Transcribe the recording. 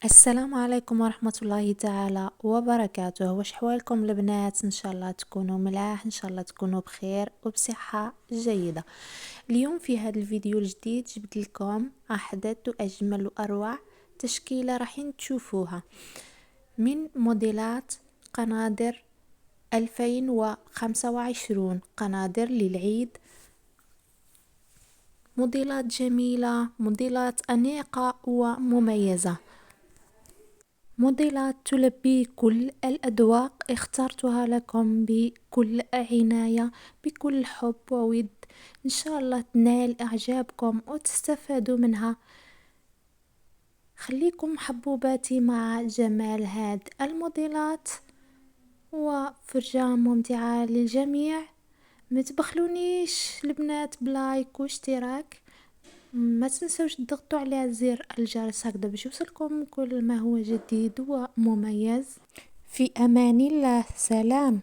السلام عليكم ورحمة الله تعالى وبركاته. واش حوالكم البنات؟ ان شاء الله تكونوا ملاح، ان شاء الله تكونوا بخير وبصحة جيدة. اليوم في هذا الفيديو الجديد جبت لكم احدث واجمل واروع تشكيلة راح تشوفوها من موديلات قنادر 2025، قنادر للعيد. موديلات جميلة، موديلات أنيقة ومميزة، موديلات تلبي كل الأذواق. اخترتها لكم بكل عناية، بكل حب وود، إن شاء الله تنال إعجابكم وتستفادوا منها. خليكم حبوباتي مع جمال هاد الموديلات وفرجة ممتعة للجميع. ما تبخلونيش البنات بلايك واشتراك، ما تنسوش تضغطوا على زر الجرس هكذا باش يوصلكم كل ما هو جديد ومميز. في امان الله، سلام.